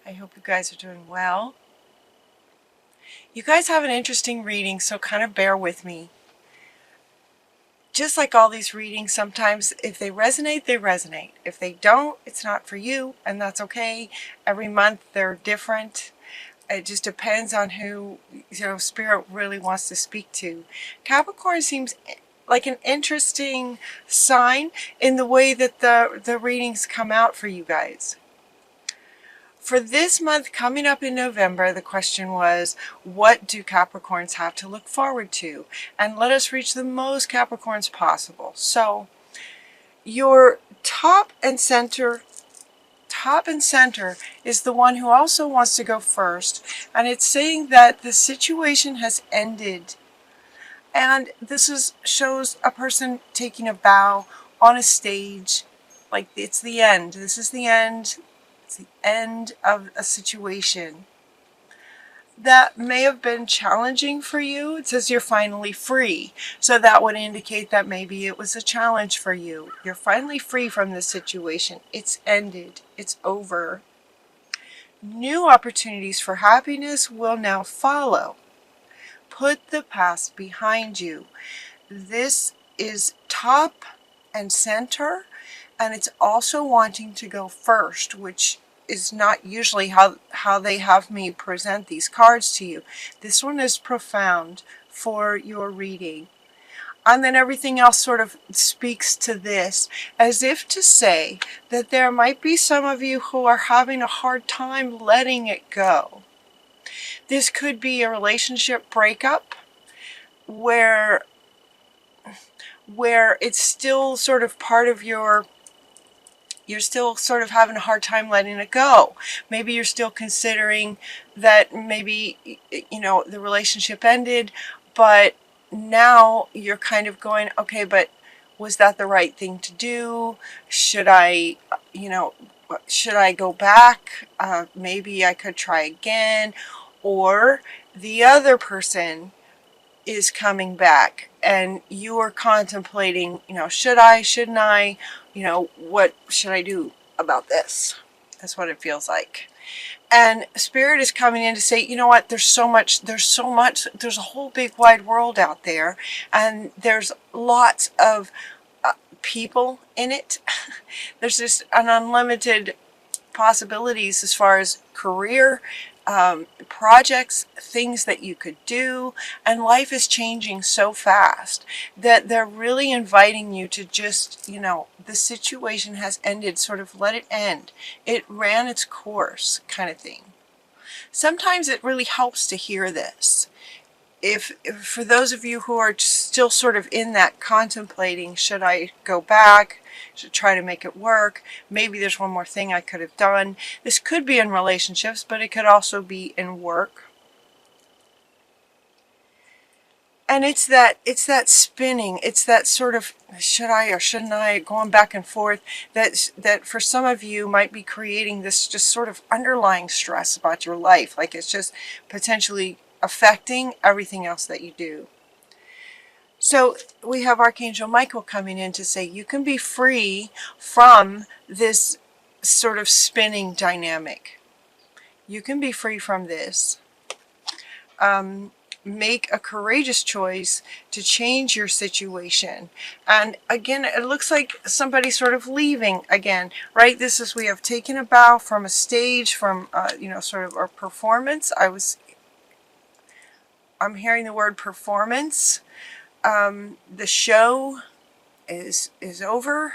I hope you guys are doing well. You guys have an interesting reading, so kind of bear with me. Just like all these readings, sometimes if they resonate, they resonate. If they don't, it's not for you, and that's okay. Every month they're different. It just depends on who, Spirit really wants to speak to. Capricorn seems like an interesting sign in the way that the readings come out for you guys. For this month coming up in November, the question was, what do Capricorns have to look forward to? And let us reach the most Capricorns possible. So your top and center is the one who also wants to go first. And it's saying that the situation has ended. And this shows a person taking a bow on a stage. Like it's the end. This is the end. It's the end of a situation that may have been challenging for you. It says you're finally free. So that would indicate that maybe it was a challenge for you. You're finally free from this situation. It's ended. It's over. New opportunities for happiness will now follow. Put the past behind you. This is top and center. And it's also wanting to go first, which is not usually how they have me present these cards to you. This one is profound for your reading. And then everything else sort of speaks to this, as if to say that there might be some of you who are having a hard time letting it go. This could be a relationship breakup where it's still sort of part of you're still sort of having a hard time letting it go. Maybe you're still considering that maybe, the relationship ended, but now you're kind of going, okay, but was that the right thing to do? Should I go back? Maybe I could try again. Or the other person is coming back and you are contemplating, should I, shouldn't I, what should I do about this? That's what it feels like. And Spirit is coming in to say, you know what, there's a whole big wide world out there, and there's lots of people in it. There's just an unlimited possibilities as far as career, projects, things that you could do, and life is changing so fast that they're really inviting you to just, the situation has ended, sort of let it end. It ran its course kind of thing. Sometimes it really helps to hear this. If for those of you who are still sort of in that contemplating, should I go back? Should I try to make it work? Maybe there's one more thing I could have done. This could be in relationships, but it could also be in work. And it's that spinning, it's that sort of should I or shouldn't I, going back and forth, that for some of you might be creating this just sort of underlying stress about your life, like it's just potentially affecting everything else that you do. So we have Archangel Michael coming in to say you can be free from this sort of spinning dynamic. You can be free from this. Make a courageous choice to change your situation. And again, it looks like somebody sort of leaving again, right? This is, we have taken a bow from a stage, from, sort of a performance. I'm hearing the word performance. The show is over.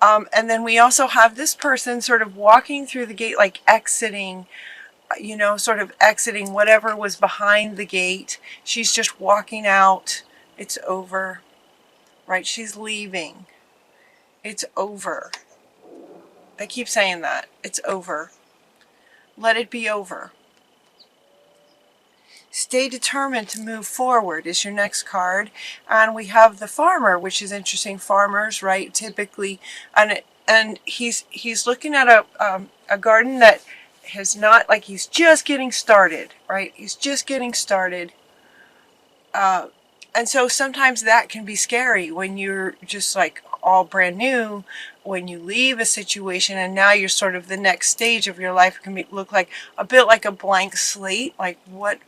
And then we also have this person sort of walking through the gate, like exiting, sort of exiting whatever was behind the gate. She's just walking out. It's over, right? She's leaving. It's over. I keep saying that. It's over. Let it be over. Stay determined to move forward is your next card. And we have the farmer, which is interesting. Farmers, right, typically, and he's looking at a garden that has not, like, he's just getting started, right? He's just getting started. And so sometimes that can be scary when you're just like, all brand new when you leave a situation, and now you're sort of the next stage of your life can look like a bit like a blank slate, like what,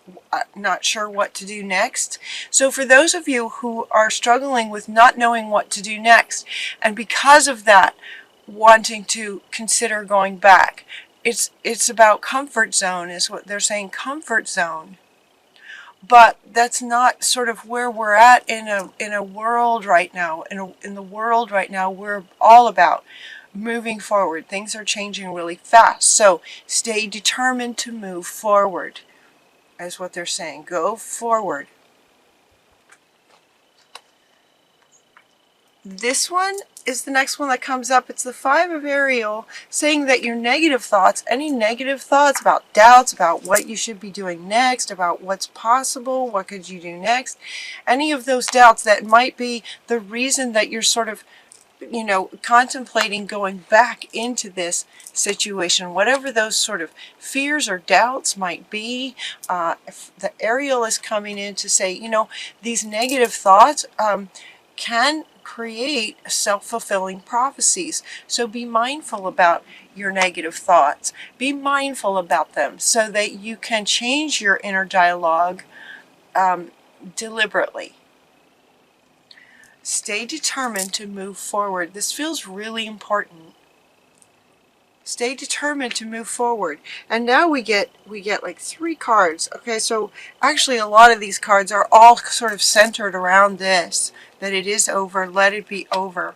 not sure what to do next. So for those of you who are struggling with not knowing what to do next, and because of that wanting to consider going back, it's about comfort zone is what they're saying, comfort zone. But that's not sort of where we're at in a world right now. In the world right now, we're all about moving forward. Things are changing really fast. So stay determined to move forward, is what they're saying. Go forward. This one is the next one that comes up. It's the Five of Ariel, saying that your negative thoughts, any negative thoughts about doubts, about what you should be doing next, about what's possible, what could you do next, any of those doubts that might be the reason that you're sort of, contemplating going back into this situation, whatever those sort of fears or doubts might be. The Ariel is coming in to say, these negative thoughts can create self-fulfilling prophecies. So be mindful about your negative thoughts. Be mindful about them so that you can change your inner dialogue deliberately. Stay determined to move forward. This feels really important. Stay determined to move forward. And now we get like 3 cards. Okay, so actually a lot of these cards are all sort of centered around this, that it is over, let it be over.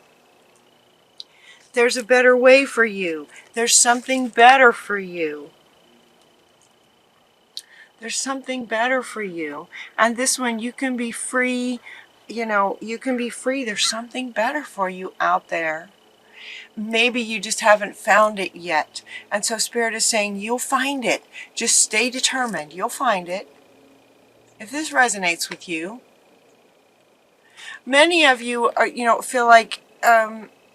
There's a better way for you. There's something better for you. There's something better for you. And this one, you can be free. You can be free. There's something better for you out there. Maybe you just haven't found it yet. And so Spirit is saying, you'll find it. Just stay determined. You'll find it. If this resonates with you. Many of you are, feel like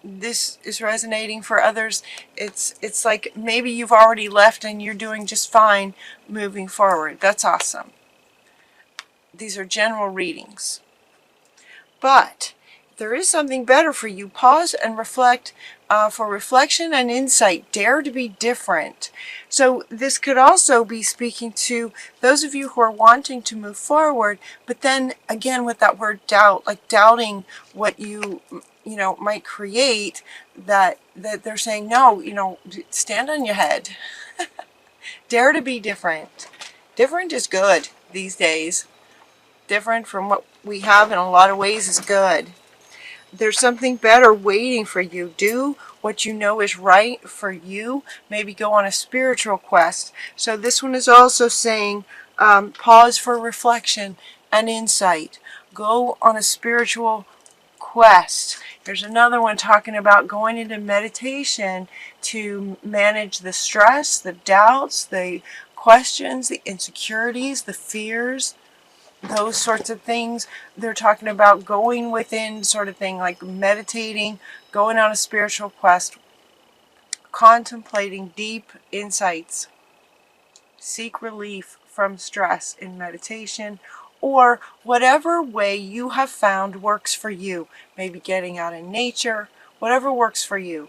this is resonating. For others, it's like maybe you've already left and you're doing just fine moving forward. That's awesome. These are general readings. But if there is something better for you, pause and reflect for reflection and insight. Dare to be different. So this could also be speaking to those of you who are wanting to move forward, but then again with that word doubt, like doubting what you might create, that they're saying, no, stand on your head. Dare to be different. Different is good these days. Different from what we have in a lot of ways is good. There's something better waiting for you. Do what you know is right for you. Maybe go on a spiritual quest. So this one is also saying pause for reflection and insight. Go on a spiritual quest. There's another one talking about going into meditation to manage the stress, the doubts, the questions, the insecurities, the fears, those sorts of things. They're talking about going within, sort of thing, like meditating, going on a spiritual quest, contemplating deep insights. Seek relief from stress in meditation, or whatever way you have found works for you. Maybe getting out in nature, whatever works for you.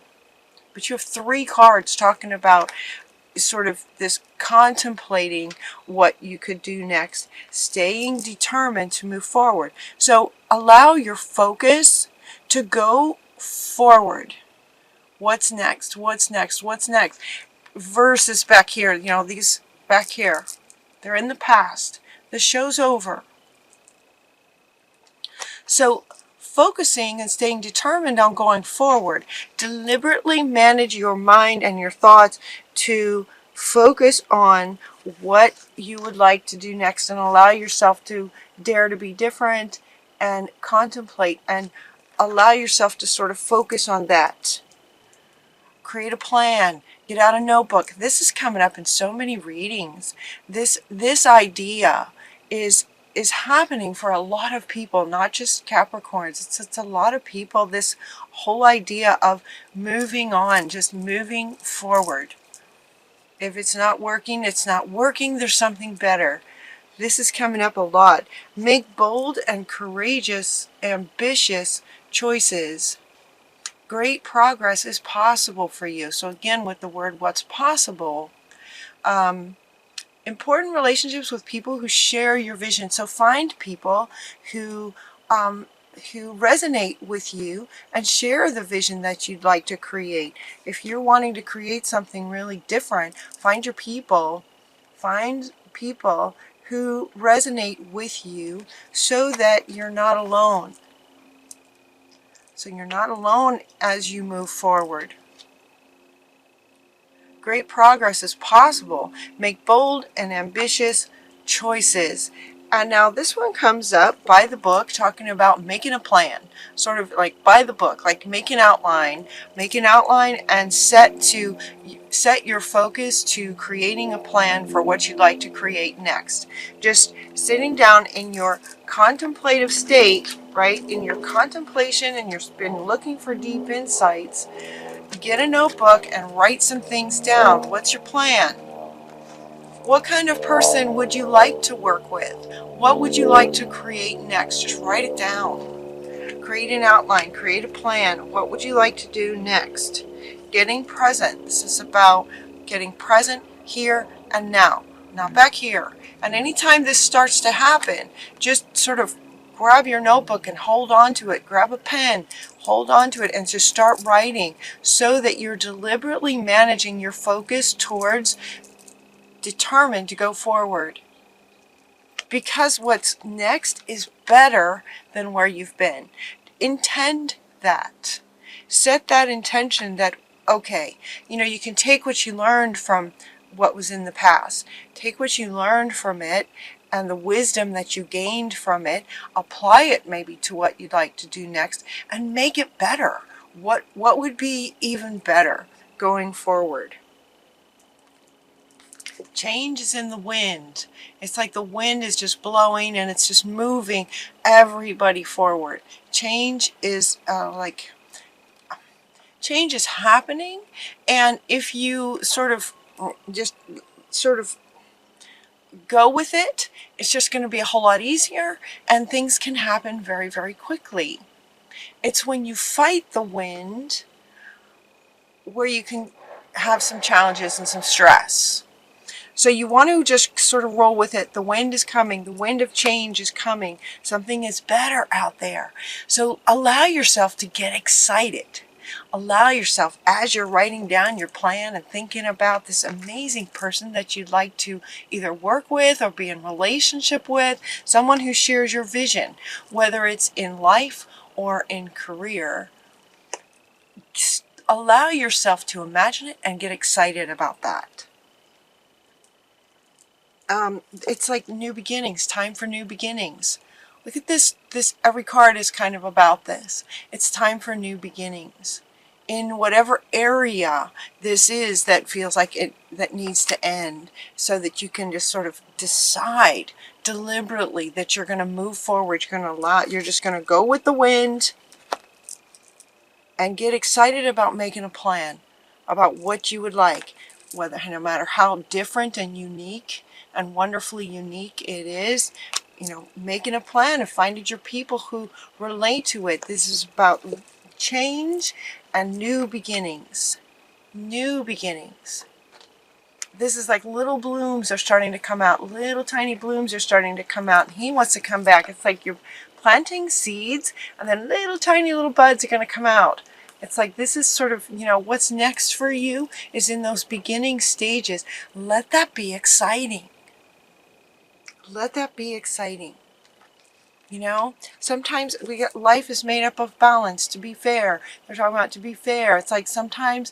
But you have 3 cards talking about sort of this contemplating what you could do next, staying determined to move forward. So allow your focus to go forward. What's next? What's next? What's next? Versus back here, these back here, they're in the past. The show's over. So focusing and staying determined on going forward. Deliberately manage your mind and your thoughts to focus on what you would like to do next, and allow yourself to dare to be different and contemplate and allow yourself to sort of focus on that. Create a plan. Get out a notebook. This is coming up in so many readings. This idea is happening for a lot of people, not just Capricorns. It's a lot of people, this whole idea of moving on, just moving forward. If it's not working, it's not working. There's something better. This is coming up a lot. Make bold and courageous, ambitious choices. Great progress is possible for you. So again, with the word what's possible, important relationships with people who share your vision. So find people who resonate with you and share the vision that you'd like to create. If you're wanting to create something really different, find people who resonate with you so that you're not alone. So you're not alone as you move forward. Great progress is possible. Make bold and ambitious choices. And now this one comes up by the book, talking about making a plan, sort of like by the book, like make an outline and set your focus to creating a plan for what you'd like to create next. Just sitting down in your contemplative state, right? In your contemplation, and you've been looking for deep insights. Get a notebook and write some things down. What's your plan? What kind of person would you like to work with? What would you like to create next? Just write it down. Create an outline, create a plan. What would you like to do next? Getting present. This is about getting present here and now, not back here. And anytime this starts to happen, just sort of grab your notebook and hold on to it. Grab a pen, hold on to it, and just start writing so that you're deliberately managing your focus towards determined to go forward. Because what's next is better than where you've been. Intend that. Set that intention that, okay, you can take what you learned from what was in the past. Take what you learned from it and the wisdom that you gained from it, apply it maybe to what you'd like to do next, and make it better. What would be even better going forward? Change is in the wind. It's like the wind is just blowing and it's just moving everybody forward. Change is change is happening, and if you sort of go with it, it's just going to be a whole lot easier, and things can happen very, very quickly. It's when you fight the wind where you can have some challenges and some stress. So you want to just sort of roll with it. The wind is coming. The wind of change is coming. Something is better out there. So allow yourself to get excited. Allow yourself, as you're writing down your plan and thinking about this amazing person that you'd like to either work with or be in relationship with, someone who shares your vision, whether it's in life or in career, allow yourself to imagine it and get excited about that. It's like new beginnings, time for new beginnings. Look at this, every card is kind of about this. It's time for new beginnings. In whatever area this is that feels like that needs to end, so that you can just sort of decide deliberately that you're going to move forward. You're just going to go with the wind and get excited about making a plan about what you would like, no matter how different and unique and wonderfully unique it is. Making a plan and finding your people who relate to it. This is about change and new beginnings. New beginnings. This is like little blooms are starting to come out. Little tiny blooms are starting to come out. And he wants to come back. It's like you're planting seeds, and then little tiny little buds are going to come out. It's like this is sort of, what's next for you is in those beginning stages. Let that be exciting. Let that be exciting. Sometimes life is made up of balance, to be fair. They're talking about to be fair. It's like sometimes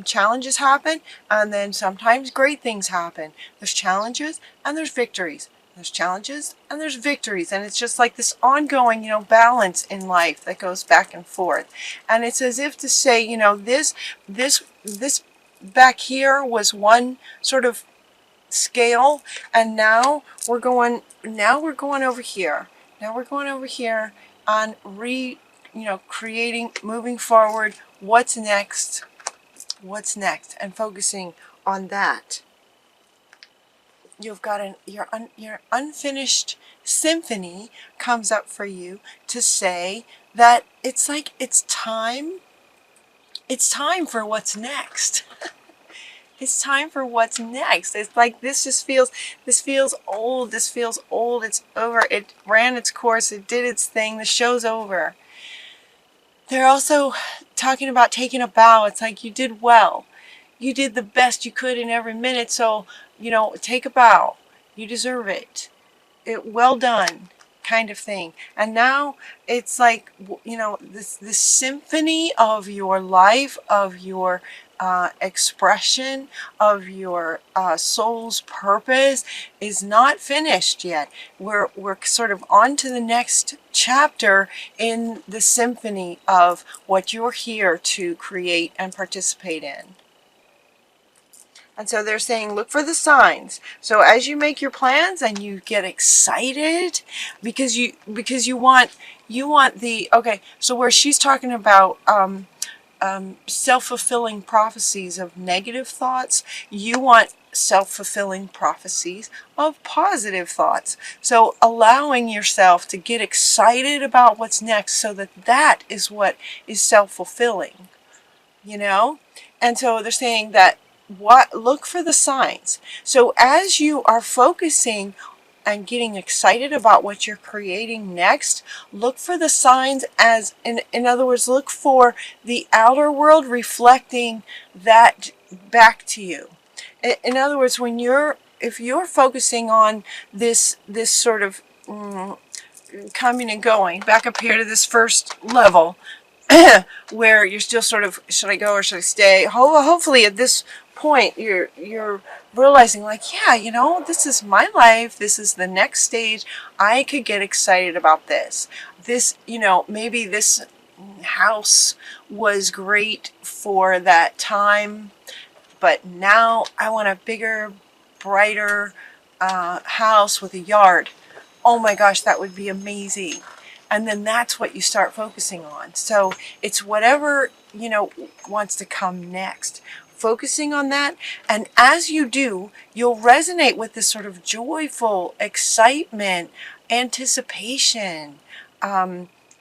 challenges happen, and then sometimes great things happen. There's challenges and there's victories. There's challenges and there's victories. And it's just like this ongoing, balance in life that goes back and forth. And it's as if to say, this back here was one sort of scale, and now we're going over here. Now we're going over here on creating, moving forward. What's next? What's next? And focusing on that. You've got your unfinished symphony comes up for you to say that it's like it's time it's time for what's next. It's time for what's next. It's like this feels old. This feels old. It's over. It ran its course. It did its thing. The show's over. They're also talking about taking a bow. It's like you did well. You did the best you could in every minute. So, take a bow. You deserve it. Well done, kind of thing. And now it's like, this symphony of your life, of your expression, of your soul's purpose is not finished yet. We're sort of on to the next chapter in the symphony of what you're here to create and participate in. And so they're saying, look for the signs. So as you make your plans and you get excited because you want the, okay, so where she's talking about self-fulfilling prophecies of negative thoughts, you want self-fulfilling prophecies of positive thoughts. So allowing yourself to get excited about what's next so that is what is self-fulfilling, And so they're saying that look for the signs. So as you are focusing and getting excited about what you're creating next, look for the signs, as in other words, look for the outer world reflecting that back to you. In other words, if you're focusing on this sort of coming and going back up here to this first level, where you're still sort of, should I go or should I stay? Hopefully at this point you're realizing, like, yeah, this is my life. This is the next stage. I could get excited about this. Maybe this house was great for that time, but now I want a bigger, brighter house with a yard. Oh my gosh, that would be amazing. And then that's what you start focusing on. So it's whatever, wants to come next. Focusing on that. And as you do, you'll resonate with this sort of joyful excitement, anticipation,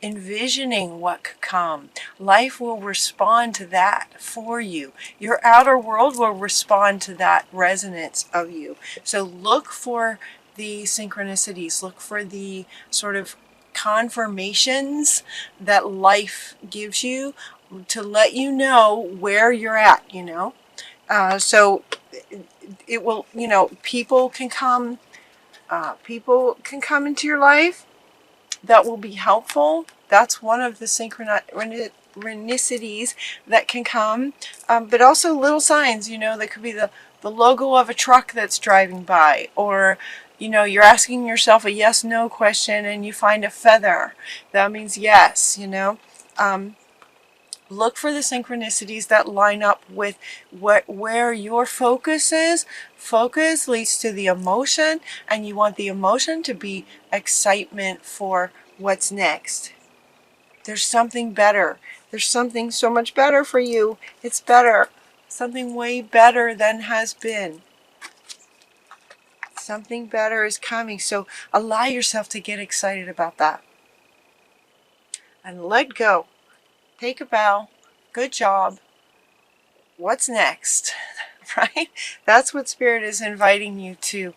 envisioning what could come. Life will respond to that for you. Your outer world will respond to that resonance of you. So look for the synchronicities. Look for the sort of confirmations that life gives you to let you know where you're at, so it will, people can come into your life that will be helpful. That's one of the synchronicities that can come, but also little signs, that could be the logo of a truck that's driving by, or you're asking yourself a yes/no question and you find a feather. That means yes, Look for the synchronicities that line up with where your focus is. Focus leads to the emotion, and you want the emotion to be excitement for what's next. There's something better. There's something so much better for you. It's better. Something way better than has been. Something better is coming. So allow yourself to get excited about that. And let go. Take a bow. Good job. What's next? Right? That's what Spirit is inviting you to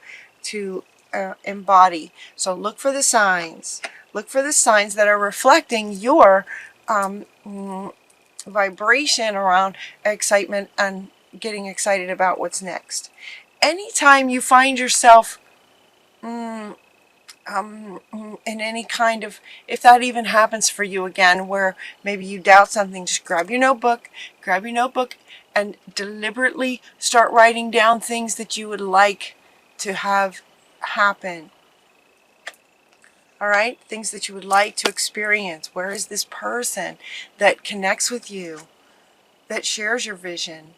embody. So look for the signs. Look for the signs that are reflecting your vibration around excitement and getting excited about what's next. Anytime you find yourself in any kind of, if that even happens for you again, where maybe you doubt something, just grab your notebook and deliberately start writing down things that you would like to have happen. All right, things that you would like to experience. Where is this person that connects with you, that shares your vision?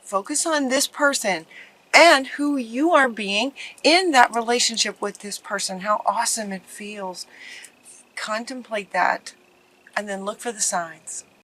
Focus on this person and who you are being in that relationship with this person. How awesome it feels. Contemplate that and then look for the signs.